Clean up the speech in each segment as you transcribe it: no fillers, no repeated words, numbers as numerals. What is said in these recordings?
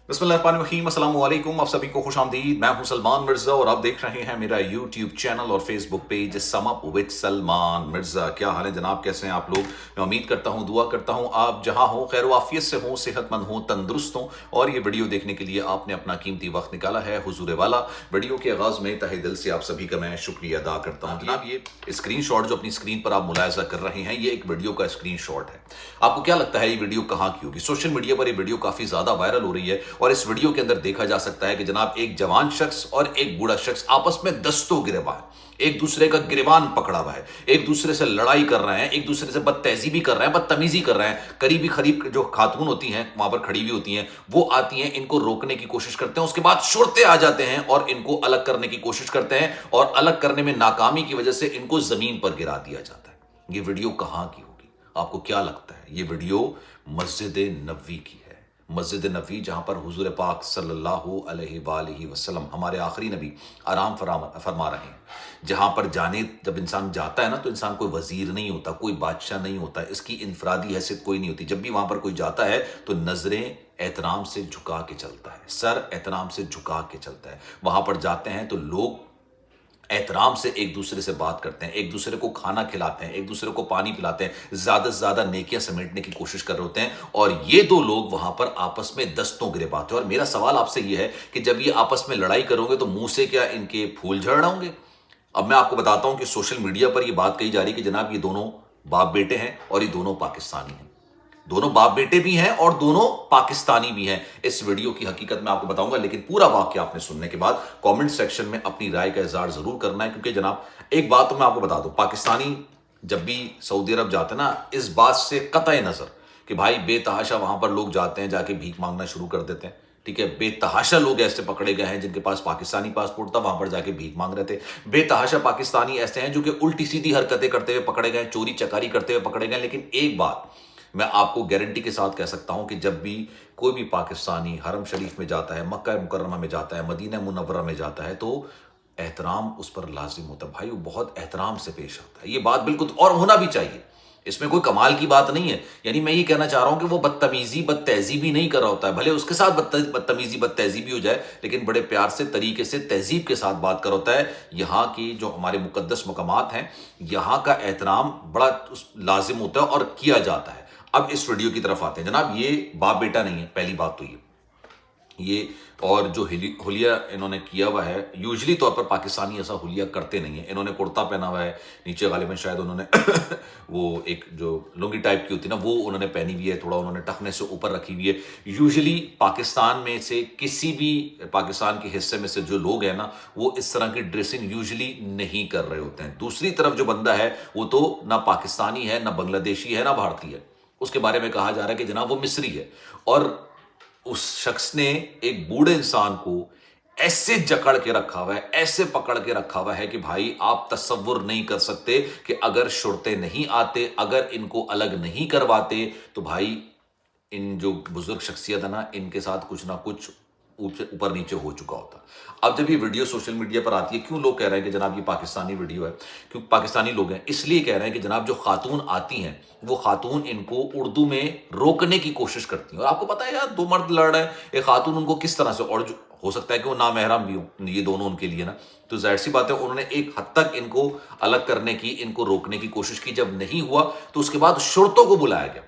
बिस्मिल्लाहिर्रहमानिर्रहीम, अस्सलाम वालेकुम। आप सभी को खुश आमदीद। मैं हूं सलमान मिर्जा और आप देख रहे हैं मेरा यूट्यूब चैनल और Facebook page sum up with Salman Mirza. क्या हाल है जनाब, कैसे हैं आप लोग? मैं उम्मीद करता हूं, दुआ करता हूं आप जहां हो खैर वाफियत से हो, सेहतमंद हो, तंदुरुस्त हो। और ये वीडियो देखने के लिए आपने अपना कीमती वक्त निकाला है हुजूर वाला। वीडियो के आगाज में तहे दिल से आप सभी का मैं शुक्रिया अदा करता हूँ। जनाब ये स्क्रीन शॉट जो अपनी स्क्रीन पर आप मुलायजा कर रहे हैं, ये एक वीडियो का स्क्रीन शॉट है। आपको क्या लगता है ये वीडियो कहाँ की होगी? सोशल मीडिया पर ये वीडियो काफी ज्यादा वायरल हो रही है और इस वीडियो के अंदर देखा जा सकता है कि जनाब एक जवान शख्स और एक बूढ़ा शख्स आपस में दस्तों गिरबान है, एक दूसरे का गिरबान पकड़ा हुआ है, एक दूसरे से लड़ाई कर रहे हैं, एक दूसरे से बदतहजीबी कर रहे हैं, बदतमीजी कर रहे हैं। करीबी करीब जो खातून होती हैं वहां पर खड़ी हुई होती हैं, वो आती हैं, इनको रोकने की कोशिश करते हैं, उसके बाद शुरते आ जाते हैं और इनको अलग करने की कोशिश करते हैं और अलग करने में नाकामी की वजह से इनको जमीन पर गिरा दिया जाता है। ये वीडियो कहां की होगी? आपको क्या लगता है? ये वीडियो मस्जिद नबवी की है। मस्जिद नबवी जहां पर हुजूर पाक सल्लल्लाहु अलैहि वसल्लम हमारे आखिरी नबी आराम फरमा रहे हैं। जहां पर जाने जब इंसान जाता है ना, तो इंसान कोई वजीर नहीं होता, कोई बादशाह नहीं होता, इसकी इनफरादी हैसियत कोई नहीं होती। जब भी वहां पर कोई जाता है तो नजरें एहतराम से झुका के चलता है, सर एहतराम से झुका के चलता है। वहां पर जाते हैं तो लोग एहतराम से एक दूसरे से बात करते हैं, एक दूसरे को खाना खिलाते हैं, एक दूसरे को पानी पिलाते हैं, ज्यादा से ज्यादा नेकियां समेटने की कोशिश कर रहे होते हैं। और ये दो लोग वहां पर आपस में दस्तों गिरे पाते हैं। और मेरा सवाल आपसे ये है कि जब ये आपस में लड़ाई करोगे तो मुंह से क्या इनके फूल झड़ रहे होंगे? अब मैं आपको बताता हूं कि सोशल मीडिया पर ये बात कही जा रही है कि जनाब ये दोनों बाप बेटे हैं और ये दोनों पाकिस्तानी हैं। दोनों बाप बेटे भी हैं और दोनों पाकिस्तानी भी हैं। इस वीडियो की हकीकत मैं आपको बताऊंगा, लेकिन पूरा वाक्य आपने सुनने के बाद कमेंट सेक्शन में अपनी राय का इजहार जरूर करना है। क्योंकि जनाब एक बात तो मैं आपको बता दूं, पाकिस्तानी जब भी सऊदी अरब जाते हैं ना, इस बात से कतई नजर कि भाई बेतहाशा वहां पर लोग जाते हैं, जाके भीख मांगना शुरू कर देते हैं। ठीक है, बेतहाशा लोग ऐसे पकड़े गए हैं जिनके पास पाकिस्तानी पासपोर्ट था, वहां पर जाके भीख मांग रहे थे। बेतहाशा पाकिस्तानी ऐसे हैं जो कि उल्टी सीधी हरकतें करते हुए पकड़े गए, चोरी चकारी करते हुए पकड़े गए। लेकिन एक बात मैं आपको गारंटी के साथ कह सकता हूं कि जब भी कोई भी पाकिस्तानी हरम शरीफ में जाता है, मक्का मुकर्रमा में जाता है, मदीना मुनव्वरा में जाता है, तो एहतराम उस पर लाजिम होता है। भाई वो बहुत एहतराम से पेश आता है, ये बात बिल्कुल और होना भी चाहिए। इसमें कोई कमाल की बात नहीं है। यानी मैं ये कहना चाह रहा हूं कि वो बदतमीजी बदतहजीबी नहीं कर रहा होता है, भले उसके साथ बदतमीजी बदतहजीबी हो जाए, लेकिन बड़े प्यार से तरीके से तहजीब के साथ बात कर होता है। यहाँ की जो हमारे मुकद्दस मकामात हैं, यहाँ का एहतराम बड़ा लाजिम होता है और किया जाता है। अब इस वीडियो की तरफ आते हैं। जनाब ये बाप बेटा नहीं है, पहली बात तो ये और जो हुलिया इन्होंने किया हुआ है, यूजली तौर पर पाकिस्तानी ऐसा हुलिया करते नहीं है। इन्होंने कुर्ता पहना हुआ है, नीचे गालिबन शायद उन्होंने वो एक जो लुंगी टाइप की होती है ना, वो उन्होंने पहनी हुई है, थोड़ा उन्होंने टखने से ऊपर रखी हुई है। यूजली पाकिस्तान में से किसी भी पाकिस्तान के हिस्से में से जो लोग हैं ना, वो इस तरह की ड्रेसिंग यूजली नहीं कर रहे होते हैं। दूसरी तरफ जो बंदा है वो तो ना पाकिस्तानी है, ना बांग्लादेशी है, ना भारतीय है। उसके बारे में कहा जा रहा है कि जनाब वो मिस्री है। और उस शख्स ने एक बूढ़े इंसान को ऐसे जकड़ के रखा हुआ है, ऐसे पकड़ के रखा हुआ है कि भाई आप तसव्वुर नहीं कर सकते कि अगर शुरते नहीं आते, अगर इनको अलग नहीं करवाते, तो भाई इन जो बुजुर्ग शख्सियत है ना, इनके साथ कुछ ना कुछ ऊपर नीचे हो चुका होता। अब जब ये वीडियो सोशल मीडिया पर आती है, क्यों लोग कह रहे हैं कि जनाब ये पाकिस्तानी वीडियो है? क्यों पाकिस्तानी लोग हैं? इसलिए कह रहे हैं कि जनाब जो खातून आती हैं, वो खातून इनको उर्दू में रोकने की कोशिश करती हैं। और आपको पता है यार, दो मर्द लड़ रहे हैं, एक खातून उनको किस तरह से, और जो हो सकता है कि वो नामहरम भी हो ये दोनों उनके लिए ना, तो जाहिर सी बात है उन्होंने एक हद तक इनको अलग करने की, इनको रोकने की कोशिश की। जब नहीं हुआ तो उसके बाद शुरतों को बुलाया गया।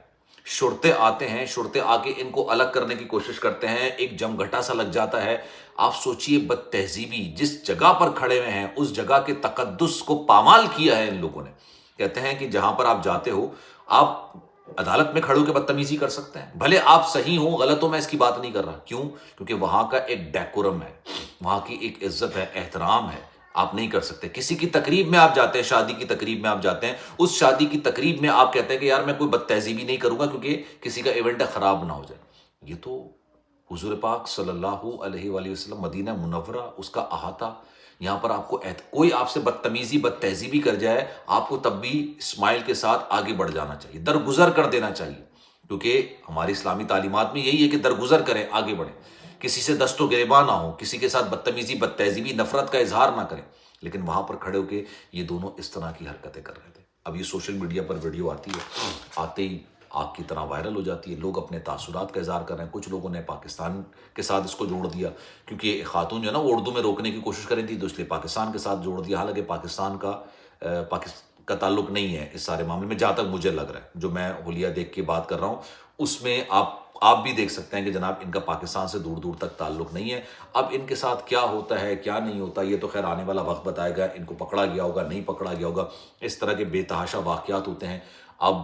शुरते आते हैं, शुरते आके इनको अलग करने की कोशिश करते हैं, एक जमघटा सा लग जाता है। आप सोचिए, बदतहजीबी जिस जगह पर खड़े हुए हैं, उस जगह के तकद्दुस को पामाल किया है इन लोगों ने। कहते हैं कि जहां पर आप जाते हो, आप अदालत में खड़े होकर बदतमीजी कर सकते हैं, भले आप सही हो गलत हो, मैं इसकी बात नहीं कर रहा। क्यों? क्योंकि वहां का एक डेकोरम है, वहां की एक इज्जत है, एहतराम है। आप नहीं कर सकते। किसी की तकरीब में आप जाते हैं, शादी की तकरीब में आप जाते हैं, उस शादी की तकरीब में आप कहते हैं कि यार मैं कोई बदतहजीबी नहीं करूंगा क्योंकि किसी का इवेंट खराब ना हो जाए। ये तो हुजूर पाक सल्लल्लाहु अलैहि वसल्लम, मदीना मुनव्वरा, उसका अहाता, यहां पर आपको कोई आपसे बदतमीजी बदतहजीबी कर जाए, आपको तब भी स्माइल के साथ आगे बढ़ जाना चाहिए, दरगुजर कर देना चाहिए। क्योंकि हमारी इस्लामी तालीमात में यही है कि दरगुजर करें, आगे बढ़ें, किसी से दस्तो गिरेबान ना हो, किसी के साथ बदतमीजी बदतहजीबी नफरत का इजहार ना करें। लेकिन वहां पर खड़े होकर ये दोनों इस तरह की हरकतें कर रहे थे। अब ये सोशल मीडिया पर वीडियो आती है, आते ही آگ کی طرح وائرل ہو جاتی ہے. لوگ اپنے تاثرات کا اظہار کر رہے ہیں. کچھ لوگوں نے پاکستان کے ساتھ اس کو جوڑ دیا, کیونکہ ایک خاتون جو ہے نا وہ اردو میں روکنے کی کوشش کر رہی تھی, تو اس لیے پاکستان کے ساتھ جوڑ دیا. حالانکہ پاکستان کا تعلق نہیں ہے اس سارے معاملے میں, جہاں تک مجھے لگ رہا ہے. جو میں حلیہ دیکھ کے بات کر رہا ہوں اس میں آپ بھی دیکھ سکتے ہیں کہ جناب ان کا پاکستان سے دور دور تک تعلق نہیں ہے. اب ان کے ساتھ کیا ہوتا ہے کیا نہیں ہوتا یہ تو خیر آنے والا وقت بتائے گا. ان کو پکڑا گیا ہوگا, نہیں پکڑا گیا ہوگا, اس طرح کے بے تحاشا واقعات ہوتے ہیں. اب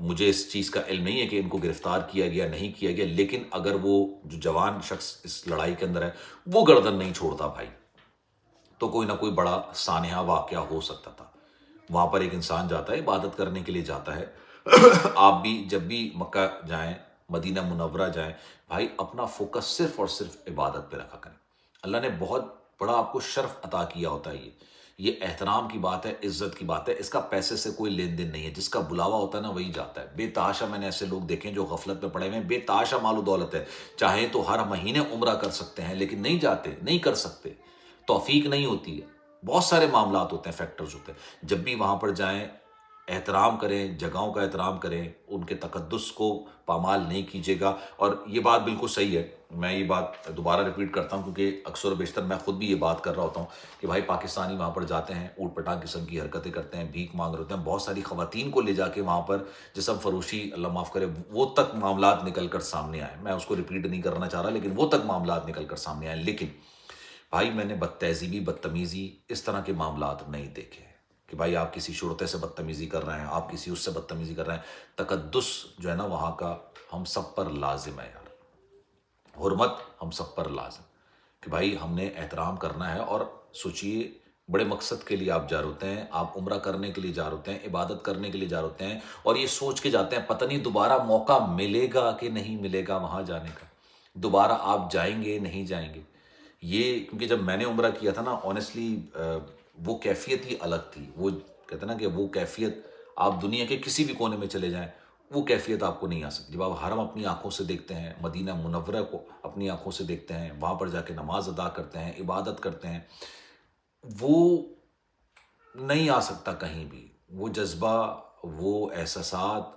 مجھے اس چیز کا علم نہیں ہے کہ ان کو گرفتار کیا گیا نہیں کیا گیا, لیکن اگر وہ جو جوان شخص اس لڑائی کے اندر ہے وہ گردن نہیں چھوڑتا بھائی, تو کوئی نہ کوئی بڑا سانحہ واقعہ ہو سکتا تھا. وہاں پر ایک انسان جاتا ہے, عبادت کرنے کے لیے جاتا ہے. آپ بھی جب بھی مکہ جائیں, مدینہ منورہ جائیں بھائی, اپنا فوکس صرف اور صرف عبادت پہ رکھا کریں. اللہ نے بہت بڑا آپ کو شرف عطا کیا ہوتا ہے. یہ احترام کی بات ہے, عزت کی بات ہے. اس کا پیسے سے کوئی لین دین نہیں ہے. جس کا بلاوا ہوتا ہے نا وہی جاتا ہے. بے تحاشا میں نے ایسے لوگ دیکھے جو غفلت میں پڑے ہوئے ہیں. بے تحاشا مال و دولت ہے, چاہیں تو ہر مہینے عمرہ کر سکتے ہیں لیکن نہیں جاتے, نہیں کر سکتے, توفیق نہیں ہوتی ہے. بہت سارے معاملات ہوتے ہیں, فیکٹرز ہوتے ہیں. جب بھی وہاں پر جائیں احترام کریں, جگہوں کا احترام کریں, ان کے تقدس کو پامال نہیں کیجیے گا. اور یہ بات بالکل صحیح ہے, میں یہ بات دوبارہ ریپیٹ کرتا ہوں کیونکہ اکثر و بیشتر میں خود بھی یہ بات کر رہا ہوتا ہوں کہ بھائی پاکستانی وہاں پر جاتے ہیں, اوٹ پٹانگ قسم کی حرکتیں کرتے ہیں, بھیک مانگ رہے ہوتے ہیں. بہت ساری خواتین کو لے جا کے وہاں پر جسم فروشی, اللہ معاف کرے, وہ تک معاملات نکل کر سامنے آئے. میں اس کو ریپیٹ نہیں کرنا چاہ رہا, لیکن وہ تک معاملات نکل کر سامنے آئے. لیکن بھائی میں نے بد تہذیبی, بدتمیزی, اس طرح کے معاملات نہیں دیکھے کہ بھائی آپ کسی شرطے سے بدتمیزی کر رہے ہیں, آپ کسی اس سے بدتمیزی کر رہے ہیں. تقدس جو ہے نا وہاں کا ہم سب پر لازم ہے یار, حرمت ہم سب پر لازم کہ بھائی ہم نے احترام کرنا ہے. اور سوچئے بڑے مقصد کے لیے آپ جا رہے ہوتے ہیں, آپ عمرہ کرنے کے لیے جا رہے ہوتے ہیں, عبادت کرنے کے لیے جا رہے ہوتے ہیں, اور یہ سوچ کے جاتے ہیں پتہ نہیں دوبارہ موقع ملے گا کہ نہیں ملے گا وہاں جانے کا, دوبارہ آپ جائیں گے نہیں جائیں گے. یہ کیونکہ جب میں نے عمرہ کیا تھا نا آنیسٹلی وہ کیفیت ہی الگ تھی. وہ کہتے ہیں نا کہ وہ کیفیت آپ دنیا کے کسی بھی کونے میں چلے جائیں وہ کیفیت آپ کو نہیں آ سکتی. جب آپ حرم اپنی آنکھوں سے دیکھتے ہیں, مدینہ منورہ کو اپنی آنکھوں سے دیکھتے ہیں, وہاں پر جا کے نماز ادا کرتے ہیں, عبادت کرتے ہیں, وہ نہیں آ سکتا کہیں بھی. وہ جذبہ, وہ احساسات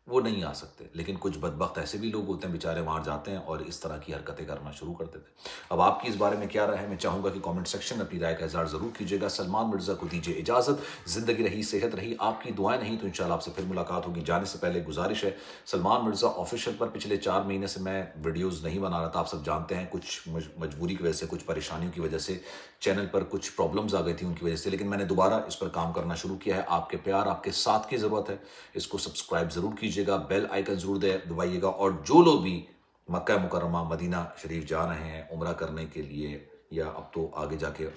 وہ نہیں آ سکتے. لیکن کچھ بدبخت ایسے بھی لوگ ہوتے ہیں بیچارے وہاں جاتے ہیں اور اس طرح کی حرکتیں کرنا شروع کر دیتے ہیں. اب آپ کی اس بارے میں کیا رائے ہے؟ میں چاہوں گا کہ کامنٹ سیکشن میں اپنی رائے کا اظہار ضرور کیجیے گا. سلمان مرزا کو دیجیے اجازت. زندگی رہی, صحت رہی, آپ کی دعائیں نہیں تو انشاءاللہ آپ سے پھر ملاقات ہوگی. جانے سے پہلے گزارش ہے, سلمان مرزا آفیشیل پر پچھلے 4 مہینے سے میں ویڈیوز نہیں بنا رہا تھا. آپ سب جانتے ہیں کچھ مجبوری کی وجہ سے, کچھ پریشانیوں کی وجہ سے چینل پر کچھ پرابلمز آ گئی تھی ان کی وجہ سے, لیکن میں نے دوبارہ اس پر کام کرنا شروع کیا ہے. آپ کے پیار, آپ کے ساتھ کی ضرورت ہے. اس کو سبسکرائب ضرور کیجیے گا, بیل آئیکن ضرور دبائیے گا. اور جو لوگ بھی مکہ مکرمہ مدینہ شریف جا رہے ہیں عمرہ کرنے کے لیے, یا اب تو آگے جا کے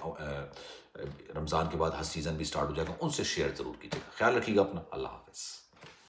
رمضان کے بعد حج سیزن بھی سٹارٹ ہو جائے گا, ان سے شیئر ضرور کیجیے گا. خیال رکھیے گا اپنا. اللہ حافظ.